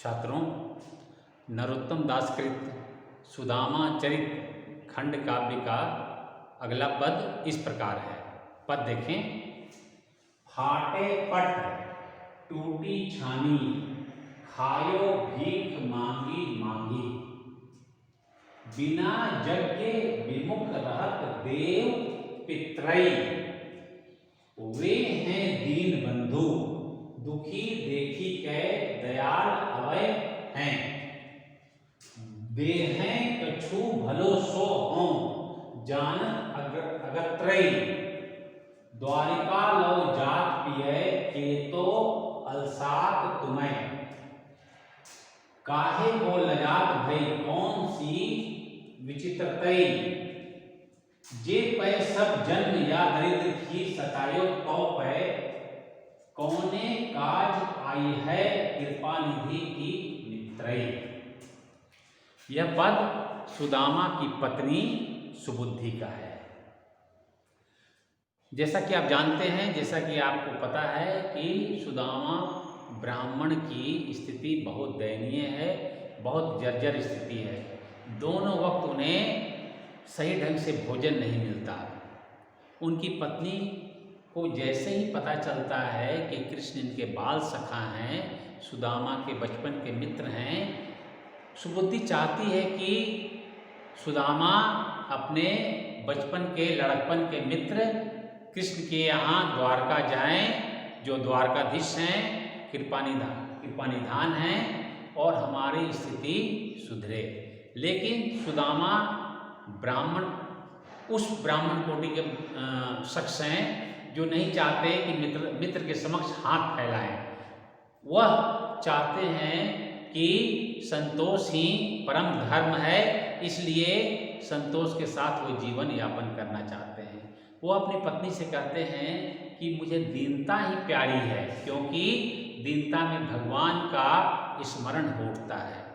छात्रों, नरोत्तम दास कृत सुदामा चरित खंड काव्य का अगला पद इस प्रकार है। पद देखें। फाटे पट टूटी छानी, खायो भीख मांगी मांगी। बिना यज्ञ विमुख रहत देव पितरई। वे हैं दीन बंधु, दुखी देखी कै दयाल अवय हैं। देहें कछु भलो सो हों, जानत अगत्रई। द्वारिका लव जात पिय, केतो अलसात तुम्हें। काहे को लजात भई, कौन सी विचित्रतई। जे पै सब जन्म या दरिद्र की, सतायो तो पै कौने काज आई है, कृपा निधि की मित्रई। यह पद सुदामा की पत्नी सुबुद्धि का है। जैसा कि आप जानते हैं, जैसा कि आपको पता है कि सुदामा ब्राह्मण की स्थिति बहुत दयनीय है, बहुत जर्जर स्थिति है। दोनों वक्त उन्हें सही ढंग से भोजन नहीं मिलता। उनकी पत्नी को जैसे ही पता चलता है कि कृष्ण इनके बाल सखा हैं, सुदामा के बचपन के मित्र हैं, सुबुद्धि चाहती है कि सुदामा अपने बचपन के लड़कपन के मित्र कृष्ण के यहाँ द्वारका जाएं, जो द्वारकाधीश हैं, कृपानिधान हैं, और हमारी स्थिति सुधरे। लेकिन सुदामा उस ब्राह्मण कोटि के शख्स हैं जो नहीं चाहते कि मित्र के समक्ष हाथ फैलाएं। वह चाहते हैं कि संतोष ही परम धर्म है, इसलिए संतोष के साथ वो जीवन यापन करना चाहते हैं। वो अपनी पत्नी से कहते हैं कि मुझे दीनता ही प्यारी है, क्योंकि दीनता में भगवान का स्मरण होता है।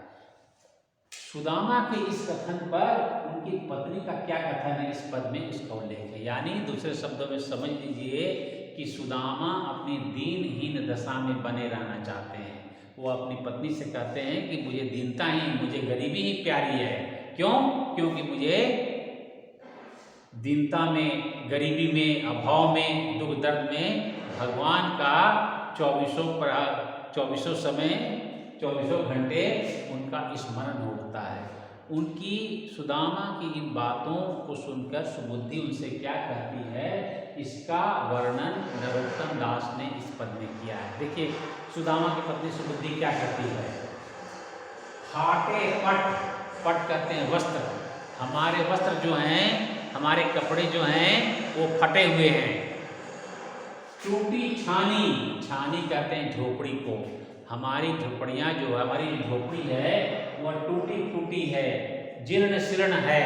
सुदामा के इस कथन पर उनकी पत्नी का क्या कथन है इस पद में, इसका उल्लेख है। यानी दूसरे शब्दों में समझ लीजिए कि सुदामा अपनी दीनहीन दशा में बने रहना चाहते हैं। वो अपनी पत्नी से कहते हैं कि मुझे दीनता ही, मुझे गरीबी ही प्यारी है। क्यों? क्योंकि मुझे दीनता में, गरीबी में, अभाव में, दुख दर्द में भगवान का 24 घंटे उनका स्मरण होता है। उनकी सुदामा की इन बातों को सुनकर सुबुद्धि उनसे क्या कहती है, इसका वर्णन नरोत्तम दास ने इस पद में किया है। देखिए सुदामा की पत्नी सुबुद्धि क्या कहती है। फाटे पट कहते हैं वस्त्र। हमारे वस्त्र जो हैं, हमारे कपड़े जो हैं वो फटे हुए हैं। टूटी छानी कहते हैं झोपड़ी को। हमारी झोपड़ियाँ जो, हमारी झोपड़ी है वह टूटी फूटी है, जीर्ण शीर्ण है।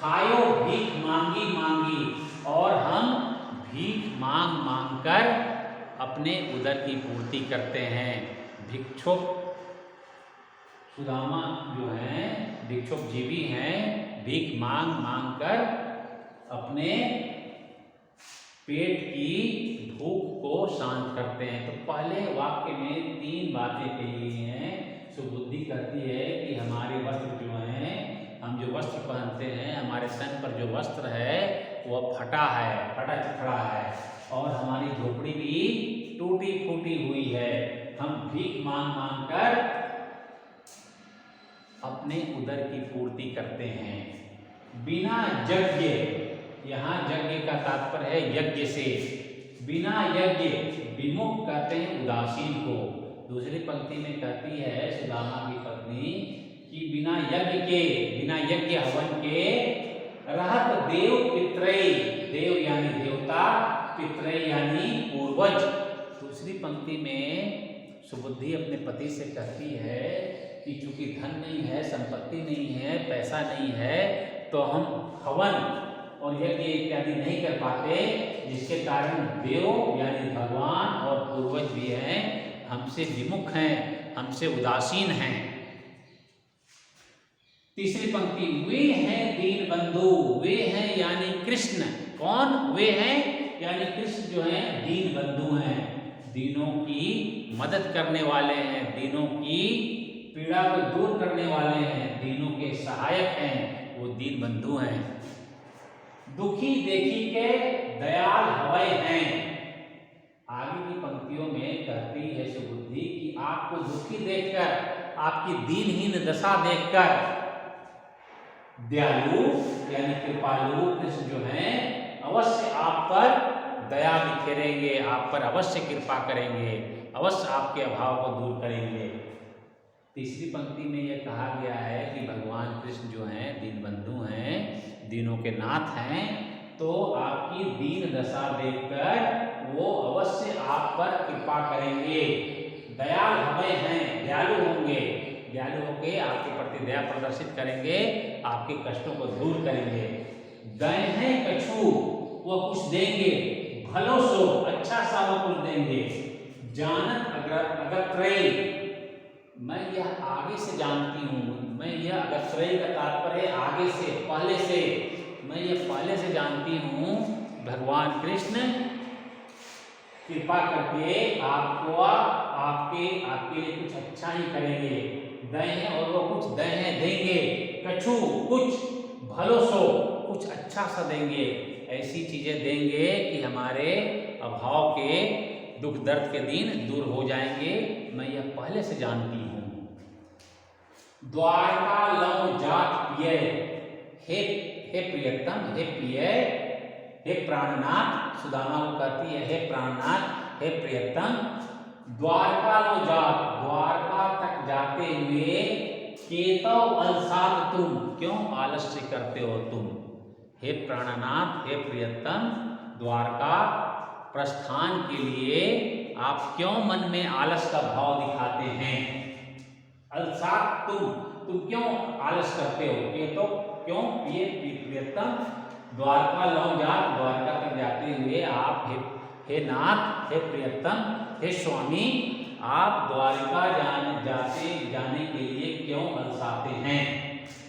खायो भीख मांगी मांगी, और हम भीख मांग मांग कर अपने उदर की पूर्ति करते हैं। भिक्षुक सुदामा जो हैं भिक्षुक जीवी हैं, भीख मांग मांग कर अपने पेट की भूख को शांत करते हैं। तो पहले वाक्य में 3 बातें कही हैं। सुबुद्धि कहती है कि हमारे वस्त्र जो हैं, हम जो वस्त्र पहनते हैं, हमारे तन पर जो वस्त्र है वह फटा चिथड़ा है, और हमारी झोपड़ी भी टूटी फूटी हुई है। हम भीख मांग मांग कर अपने उदर की पूर्ति करते हैं। बिना यज्ञ, यहाँ यज्ञ का तात्पर्य है यज्ञ से। बिना यज्ञ विमुख कहते हैं उदासीन को। दूसरी पंक्ति में कहती है सुदामा की पत्नी कि बिना यज्ञ हवन के रहत देव पितरई। देव यानी देवता, पितरई यानी पूर्वज। दूसरी पंक्ति में सुबुद्धि अपने पति से कहती है कि चूंकि धन नहीं है, संपत्ति नहीं है, पैसा नहीं है, तो हम हवन और यज्ञ इत्यादि नहीं कर पाते, जिसके कारण देव यानी भगवान और पूर्वज भी हैं हमसे विमुख हैं, हमसे उदासीन हैं। तीसरी पंक्ति, वे हैं दीन बंधु। वे हैं यानी कृष्ण। कौन? वे हैं यानी कृष्ण जो हैं दीन बंधु हैं। दीनों की मदद करने वाले हैं, दीनों की पीड़ा को दूर करने वाले हैं, दीनों के सहायक हैं, वो दीन बंधु हैं। दुखी देखी के दयाल हवै हैं। आगे की पंक्तियों में कहती है सुबुद्धि कि आपको दुखी देखकर, आपकी दीनहीन दशा देखकर दयालु यानी कृपालु कृष्ण जो हैं अवश्य आप पर दया बिखेरेंगे, आप पर अवश्य कृपा करेंगे, अवश्य आपके अभाव को दूर करेंगे। तीसरी पंक्ति में यह कहा गया है कि भगवान कृष्ण जो हैं दीन बंधु हैं, दीनों के नाथ हैं, तो आपकी दीन दशा देखकर वो अवश्य आप पर कृपा करेंगे। दयाल हमें हैं, दयालु होंगे, दयालु होकर आपके प्रति दया प्रदर्शित करेंगे, आपके कष्टों को दूर करेंगे। दय हैं कछु, वो कुछ देंगे, भलो सो अच्छा सा वो कुछ देंगे। जानत अगत्रय, मैं यह आगे से जानती हूँ, मैं यह अगत्रय का तात्पर्य आगे से, पहले से, मैं ये पहले से जानती हूँ भगवान कृष्ण कृपा करके आपको आपके लिए कुछ अच्छा ही करेंगे। दय है और वो कुछ दय है देंगे, कछु कुछ, भलो सो कुछ अच्छा सा देंगे, ऐसी चीजें देंगे कि हमारे अभाव के दुख दर्द के दिन दूर हो जाएंगे, मैं यह पहले से जानती हूँ। द्वारका लव जात पिय, हे प्रियतम, हे प्रिय, हे प्राणनाथ, सुदामा को कहती है हे प्राणनाथ, हे प्रियतम। द्वारका लो जात, द्वारका तक जाते हुए केतव अलसात तुम, क्यों आलस्य करते हो तुम। हे प्राणनाथ, हे प्रियतम, द्वारका प्रस्थान के लिए आप क्यों मन में आलस का भाव दिखाते हैं। अलसात तुम क्यों आलस करते हो। ये तो क्यों, ये प्रियतम द्वारका लौ जात, द्वारका तक जाते हुए आप हे नाथ, हे प्रियतम, हे स्वामी, आप द्वारका जाने के लिए क्यों अलसाते हैं।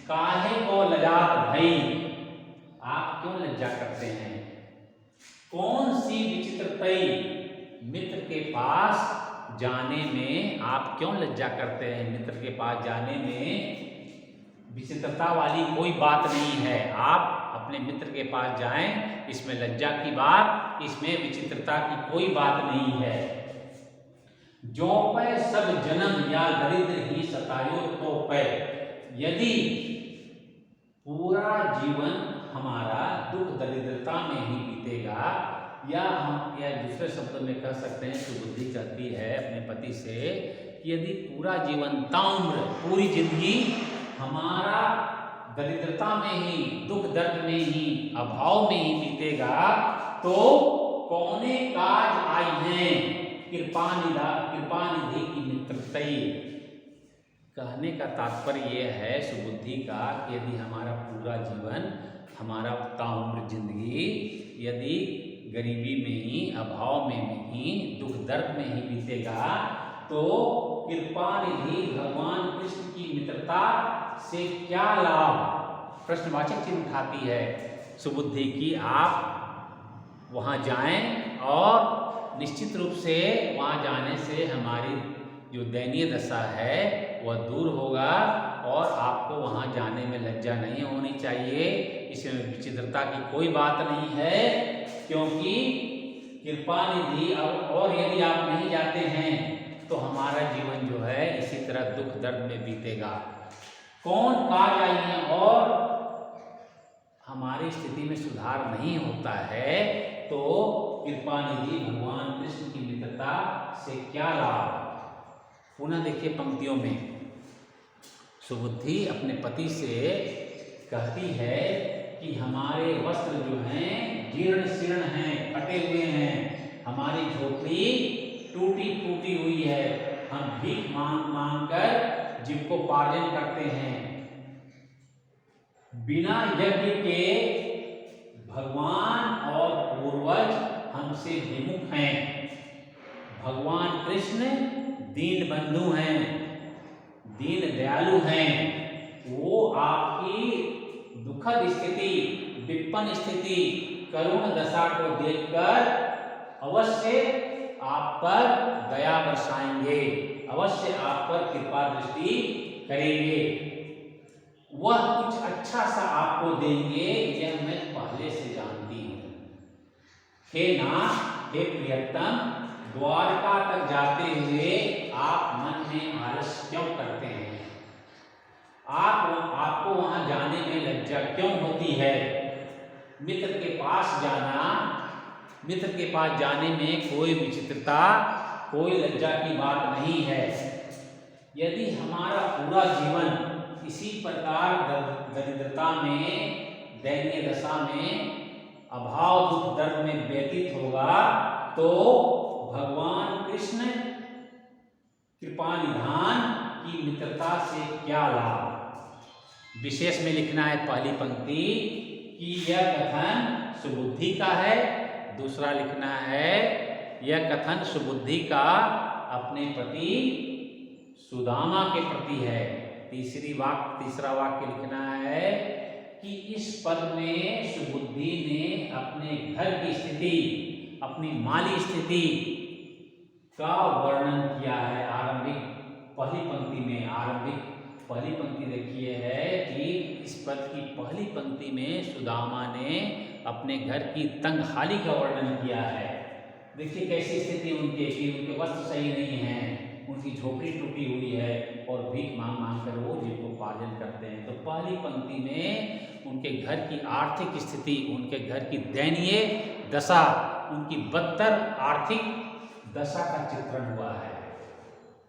काहे को लजात भई, आप क्यों लज्जा करते हैं। कौन सी विचित्रतई, मित्र के पास जाने में आप क्यों लज्जा करते हैं। मित्र के पास जाने में विचित्रता वाली कोई बात नहीं है, आप अपने मित्र के पास जाएं, इसमें लज्जा की बात, इसमें विचित्रता की कोई बात नहीं है। जो पै सब जन्म या दरिद्र ही सतायो तो पै, यदि पूरा जीवन हमारा दुख दरिद्रता में ही बीतेगा, या हम या दूसरे शब्दों में कह सकते हैं, सुबुद्धि कहती है अपने पति से कि यदि पूरा जीवन ताम्र, पूरी जिंदगी हमारा दरिद्रता में ही, दुख दर्द में ही, अभाव में ही बीतेगा, तो कौने काज आई हैं कृपानिधि की मित्रतई। कहने का तात्पर्य यह है सुबुद्धि का कि यदि हमारा पूरा जीवन, हमारा ताउम्र जिंदगी यदि गरीबी में ही, अभाव में ही, दुख दर्द में ही बीतेगा, तो कृपानिधि भगवान कृष्ण की मित्रता से क्या लाभ। प्रश्नवाचक चिन्ह उठाती है सुबुद्धि की, आप वहाँ जाएं और निश्चित रूप से वहाँ जाने से हमारी जो दयनीय दशा है वह दूर होगा, और आपको वहाँ जाने में लज्जा नहीं होनी चाहिए, इसमें विचित्रता की कोई बात नहीं है, क्योंकि कृपानिधि, और यदि आप नहीं जाते हैं तो हमारा जीवन जो है इसी तरह दुख दर्द में बीतेगा। कौन काज आई है और हमारी स्थिति में सुधार नहीं होता है, तो कृपानिधि भगवान कृष्ण की मित्रता से क्या लाभ। पुनः देखिए पंक्तियों में सुबुद्धि अपने पति से कहती है कि हमारे वस्त्र जो हैं जीर्ण शीर्ण हैं, फटे हुए हैं, हमारी झोपड़ी टूटी फूटी हुई है, हम भीख मांग कर जीविकोपार्जन करते हैं। बिना यज्ञ के भगवान और पूर्वज हमसे विमुख हैं। भगवान कृष्ण दीन बंधु हैं, दीन दयालु हैं, वो आपकी दुखद स्थिति, विपन्न स्थिति, करुण दशा को देखकर अवश्य आप पर दया बरसाएंगे, अवश्य आप पर कृपा दृष्टि करेंगे, वह कुछ अच्छा सा आपको देंगे, यह मैं पहले से जानती हूँ। हे नाथ, हे प्रियतम, द्वारका तक जाते हुए आप मन में आलस्य क्यों करते हैं? आपको वहां जाने में लज्जा क्यों होती है? मित्र के पास जाने में कोई विचित्रता, कोई लज्जा की बात नहीं है। यदि हमारा पूरा जीवन इसी प्रकार दरिद्रता में, दयनीय दशा में, अभाव दुख दर्द में व्यतीत होगा तो भगवान कृष्ण कृपा निधान की मित्रता से क्या लाभ? विशेष में लिखना है पहली पंक्ति कि यह कथन सुबुद्धि का है। दूसरा लिखना है यह कथन सुबुद्धि का अपने पति सुदामा के प्रति है। तीसरा वाक्य लिखना है कि इस पद में सुबुद्धि ने अपने घर की स्थिति, अपनी माली स्थिति का वर्णन किया है। आरंभिक पहली पंक्ति में, पहली पंक्ति देखिए है कि इस पद की पहली पंक्ति में सुदामा ने अपने घर की तंगहाली का वर्णन किया है। देखिए कैसी स्थिति उनके वस्त्र सही नहीं है, उनकी झोपड़ी टूटी हुई है और भीख मांग मांग कर वो जीविकोपार्जन करते हैं। तो पहली पंक्ति में उनके घर की आर्थिक स्थिति, उनके घर की दयनीय दशा, उनकी बदतर आर्थिक दशा का चित्रण हुआ है।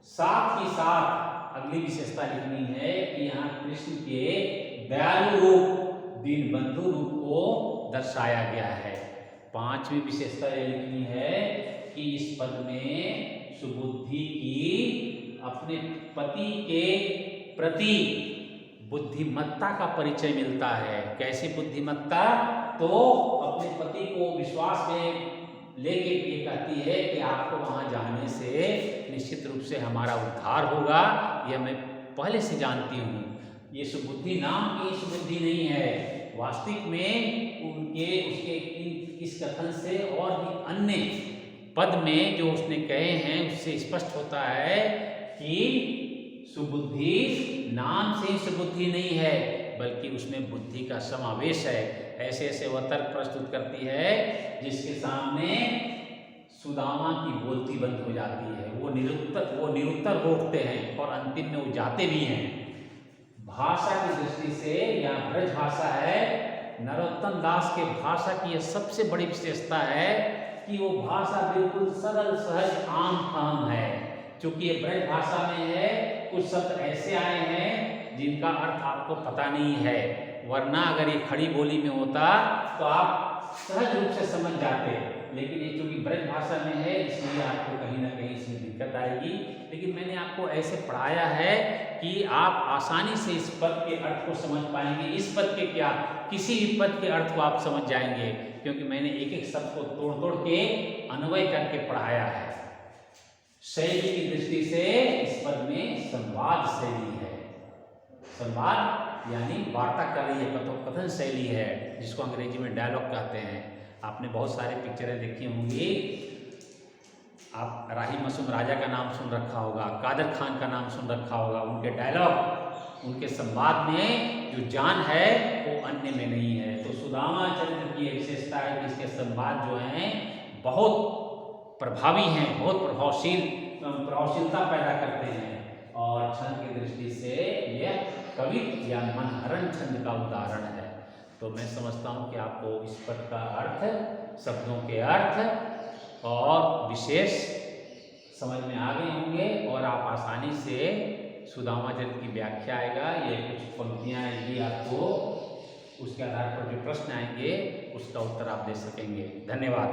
साथ ही साथ अगली विशेषता लिखनी है कि यहाँ कृष्ण के दयालु रूप, दीन बंधु रूप को दर्शाया गया है। पांचवी विशेषता यह लिखनी है कि इस पद में सुबुद्धि की अपने पति के प्रति बुद्धिमत्ता का परिचय मिलता है। कैसी बुद्धिमत्ता? तो अपने पति को विश्वास में लेके ये कहती है कि आपको वहां जाने से निश्चित रूप से हमारा उद्धार होगा, यह मैं पहले से जानती हूँ। ये सुबुद्धि नाम की सुबुद्धि नहीं है, वास्तविक में उसके इस कथन से और भी अन्य पद में जो उसने कहे हैं उससे स्पष्ट होता है कि सुबुद्धि नाम से ही सुबुद्धि नहीं है, बल्कि उसमें बुद्धि का समावेश है। ऐसे ऐसे वह तर्क प्रस्तुत करती है जिसके सामने सुदामा की बोलती बंद हो जाती है। वो निरुत्तर हो उठते हैं और अंतिम में वो जाते भी हैं। भाषा की दृष्टि से यहाँ ब्रज भाषा है, नरोत्तम दास के भाषा की यह सबसे बड़ी विशेषता है कि वो भाषा बिल्कुल सरल सहज आम फाम है। चूंकि ये ब्रज भाषा में है, कुछ शब्द ऐसे आए हैं जिनका अर्थ आपको पता नहीं है, वरना अगर ये खड़ी बोली में होता तो आप सहज रूप से समझ जाते, लेकिन ये चूंकि ब्रज भाषा में है इसलिए आपको कहीं ना कहीं इसमें दिक्कत आएगी। लेकिन मैंने आपको ऐसे पढ़ाया है कि आप आसानी से इस पद के अर्थ को समझ पाएंगे। इस पद के क्या, किसी भी पद के अर्थ को आप समझ जाएंगे, क्योंकि मैंने एक एक शब्द को तोड़ तोड़ के अन्वय करके पढ़ाया है। शैली की दृष्टि से इस पद में संवाद शैली है। संवाद यानी वार्ता कर रही है, कथन शैली है, जिसको अंग्रेजी में डायलॉग कहते हैं। आपने बहुत सारे पिक्चरें देखी होंगी, आप राही मासूम राजा का नाम सुन रखा होगा, कादर खान का नाम सुन रखा होगा। उनके डायलॉग, उनके संवाद में जो जान है वो अन्य में नहीं है। तो सुदामा चरित्र की विशेषता है कि इसके संवाद जो हैं बहुत प्रभावी हैं, बहुत प्रभावशीलता पैदा करते हैं। और छंद की दृष्टि से यह कवित्व या मनहरण छंद का उदाहरण है। तो मैं समझता हूँ कि आपको इस पद का अर्थ, शब्दों के अर्थ और विशेष समझ में आ गए होंगे और आप आसानी से सुदामा चरित्र की व्याख्या आएगा, ये कुछ पंक्तियाँ आएंगी आपको, उसके आधार पर जो प्रश्न आएंगे उसका उत्तर आप दे सकेंगे। धन्यवाद।